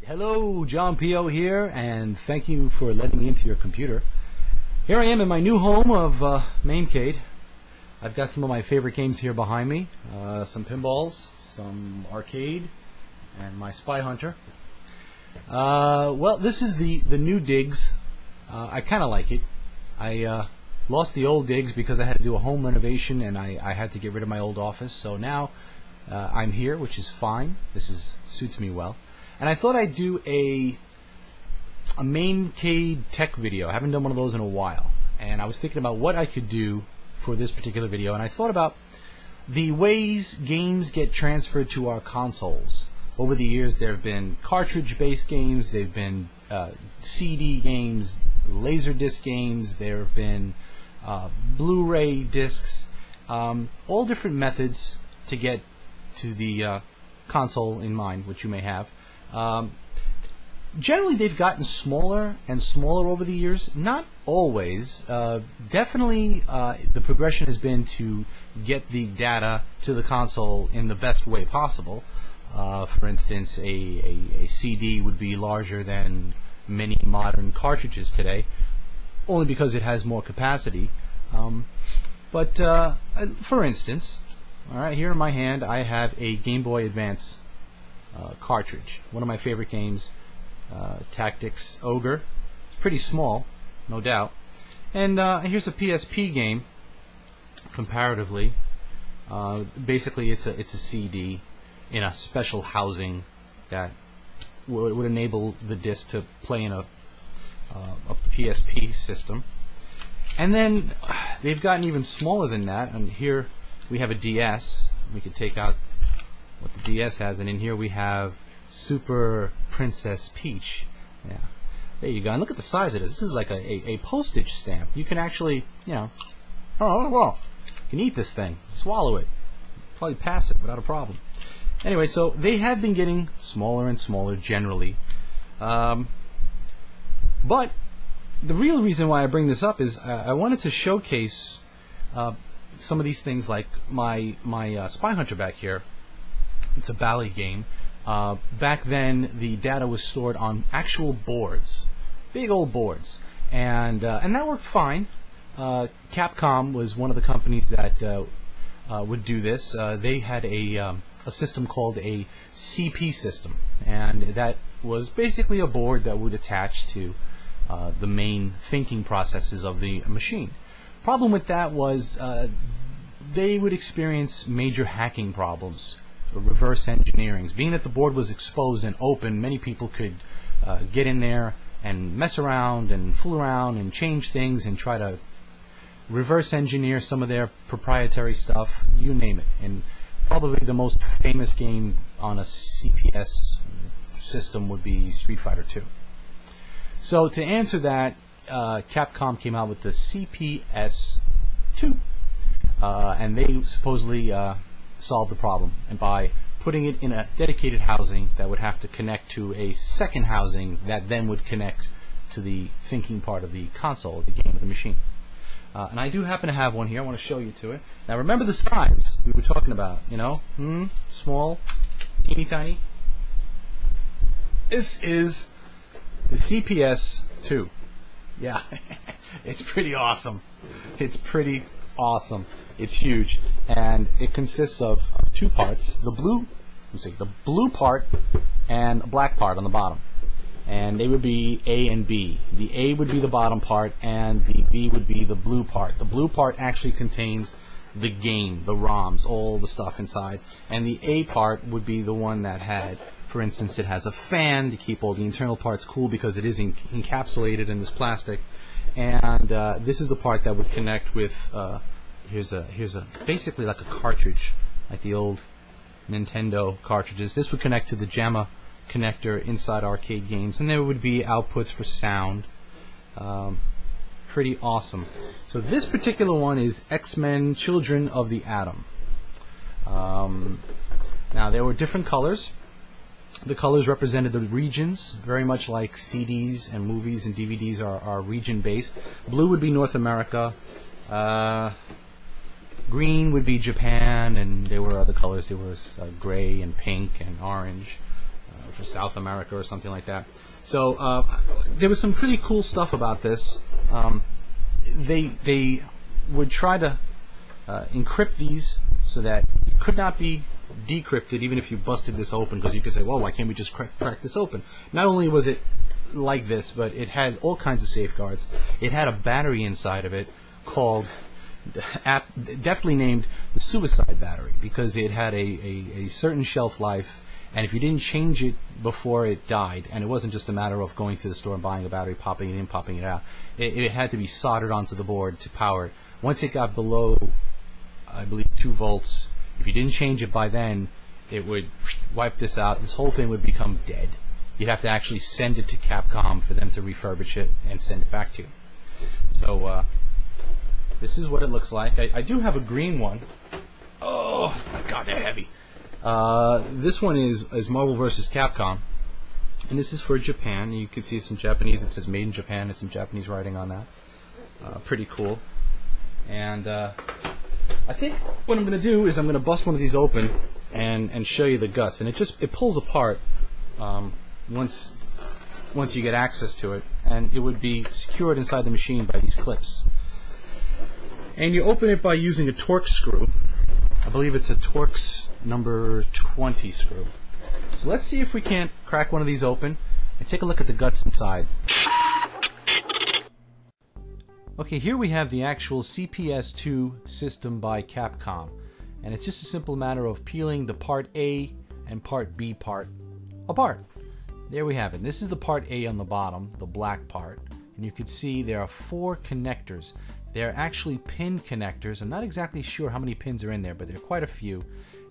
Hello, John Pio here, and thank you for letting me into your computer. Here I am in my new home of MAMECADE. I've got some of my favorite games here behind me. Some pinballs, some arcade, and my Spy Hunter. Well, this is the new digs. I kind of like it. I lost the old digs because I had to do a home renovation and I had to get rid of my old office. So now I'm here, which is fine. This suits me well. And I thought I'd do a MAMECADE tech video. I haven't done one of those in a while. And I was thinking about what I could do for this particular video. And I thought about the ways games get transferred to our consoles. Over the years, there have been cartridge-based games. There have been CD games, Laserdisc games. There have been Blu-ray discs. All different methods to get to the console in mind, which you may have. Generally, they've gotten smaller and smaller over the years. Not always. Definitely, the progression has been to get the data to the console in the best way possible. For instance, a CD would be larger than many modern cartridges today, only because it has more capacity. But for instance, all right, here in my hand, I have a Game Boy Advance cartridge. One of my favorite games, Tactics Ogre. Pretty small, no doubt. And here's a PSP game. Comparatively, basically, it's a CD in a special housing that would enable the disc to play in a PSP system. And then they've gotten even smaller than that. And here we have a DS. We could take out what the DS has, and in here we have Super Princess Peach. Yeah, there you go. And look at the size of this. This is like a postage stamp. You can actually, you know, oh well, you can eat this thing, swallow it, probably pass it without a problem. Anyway, so they have been getting smaller and smaller generally, but the real reason why I bring this up is I wanted to showcase some of these things, like my Spy Hunter back here. It's a Bally game. Back then, the data was stored on actual boards, big old boards, and that worked fine. Capcom was one of the companies that would do this. They had a system called a CP system, and that was basically a board that would attach to the main thinking processes of the machine. Problem with that was they would experience major hacking problems, reverse engineering. Being that the board was exposed and open, many people could get in there and mess around and fool around and change things and try to reverse engineer some of their proprietary stuff, you name it. And probably the most famous game on a CPS system would be Street Fighter 2. So to answer that, Capcom came out with the CPS 2, and they supposedly solved the problem, and by putting it in a dedicated housing that would have to connect to a second housing that then would connect to the thinking part of the console, the game, of the machine. And I do happen to have one here. I want to show you to it. Now remember the size we were talking about, you know? Small, teeny tiny. This is the CPS 2. Yeah, it's pretty awesome. It's pretty awesome. It's huge, and it consists of two parts: the blue part and a black part on the bottom. And they would be A and B. The A would be the bottom part, and the B would be the blue part. The blue part actually contains the game, the ROMs, all the stuff inside, and the A part would be the one that had, for instance, it has a fan to keep all the internal parts cool because it is encapsulated in this plastic, and this is the part that would connect with. Here's a basically like a cartridge, like the old Nintendo cartridges. This would connect to the JAMA connector inside arcade games, and there would be outputs for sound. Pretty awesome. So this particular one is X-Men: Children of the Atom. Now there were different colors. The colors represented the regions, very much like CDs and movies and DVDs are region-based. Blue would be North America. Green would be Japan, and there were other colors. There was gray and pink and orange. for South America or something like that. So there was some pretty cool stuff about this. They would try to encrypt these so that it could not be decrypted even if you busted this open, because you could say, well, why can't we just crack this open? Not only was it like this, but it had all kinds of safeguards. It had a battery inside of it called, definitely named the suicide battery, because it had a certain shelf life, and if you didn't change it before it died, and it wasn't just a matter of going to the store and buying a battery, popping it in, popping it out, it had to be soldered onto the board to power it. Once it got below, I believe, 2 volts, if you didn't change it by then, it would wipe this out. This whole thing would become dead. You'd have to actually send it to Capcom for them to refurbish it and send it back to you. So this is what it looks like. I do have a green one. Oh my god, they're heavy. This one is Marvel vs. Capcom, and this is for Japan. You can see some Japanese. It says "Made in Japan" and some Japanese writing on that. Pretty cool. And I think what I'm going to do is I'm going to bust one of these open and show you the guts. And it pulls apart once you get access to it, and it would be secured inside the machine by these clips. And you open it by using a Torx screw. I believe it's a Torx number 20 screw. So let's see if we can't crack one of these open and take a look at the guts inside. Okay, here we have the actual CPS2 system by Capcom, and it's just a simple matter of peeling the part A and part B part apart. There we have it. This is the part A on the bottom, the black part, and you can see there are 4 connectors. They're actually pin connectors. I'm not exactly sure how many pins are in there, but there are quite a few,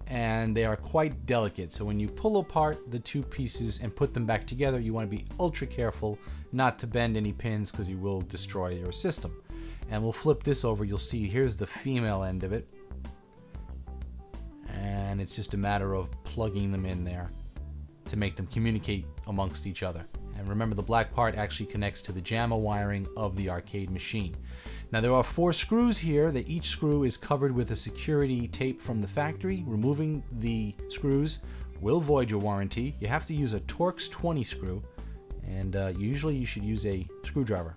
and they are quite delicate. So when you pull apart the 2 pieces and put them back together, you want to be ultra careful not to bend any pins, because you will destroy your system. And we'll flip this over. You'll see here's the female end of it, and it's just a matter of plugging them in there to make them communicate amongst each other. And remember, the black part actually connects to the JAMA wiring of the arcade machine. Now there are 4 screws here. That each screw is covered with a security tape from the factory. Removing the screws will void your warranty. You have to use a Torx 20 screw, and usually you should use a screwdriver.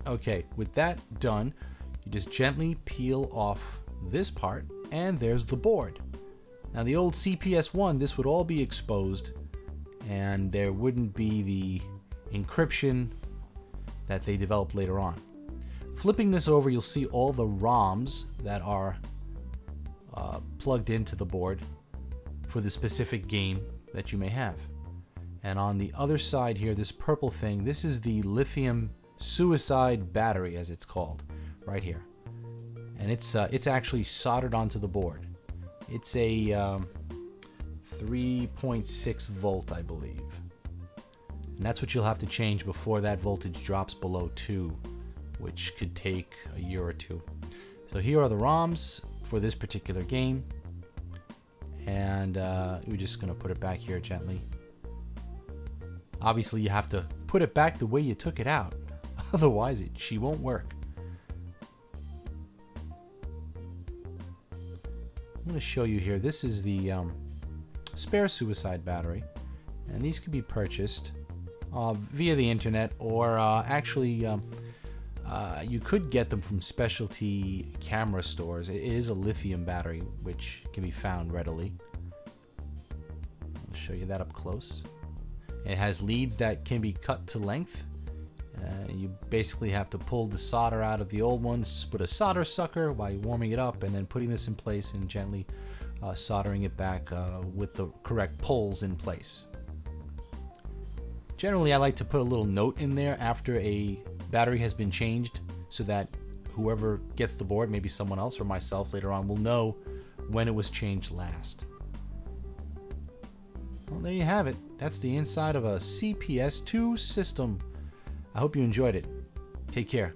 Okay, with that done, you just gently peel off this part, and there's the board. Now the old CPS1, this would all be exposed, and there wouldn't be the encryption that they developed later on. Flipping this over, you'll see all the ROMs that are plugged into the board for the specific game that you may have. And on the other side here, this purple thing, this is the Lithium suicide battery, as it's called, right here. And it's actually soldered onto the board. It's a 3.6 volt, I believe. And that's what you'll have to change before that voltage drops below 2, which could take a year or 2. So here are the ROMs for this particular game. And we're just going to put it back here gently. Obviously, you have to put it back the way you took it out. Otherwise, she won't work. I'm going to show you here. This is the spare suicide battery, and these can be purchased via the internet, or actually you could get them from specialty camera stores. It is a lithium battery, which can be found readily. I'll show you that up close. It has leads that can be cut to length. You basically have to pull the solder out of the old ones, put a solder sucker while you're warming it up, and then putting this in place and gently soldering it back with the correct pulls in place. Generally, I like to put a little note in there after a battery has been changed, so that whoever gets the board, maybe someone else or myself later on, will know when it was changed last. Well, there you have it. That's the inside of a CPS2 system. I hope you enjoyed it. Take care.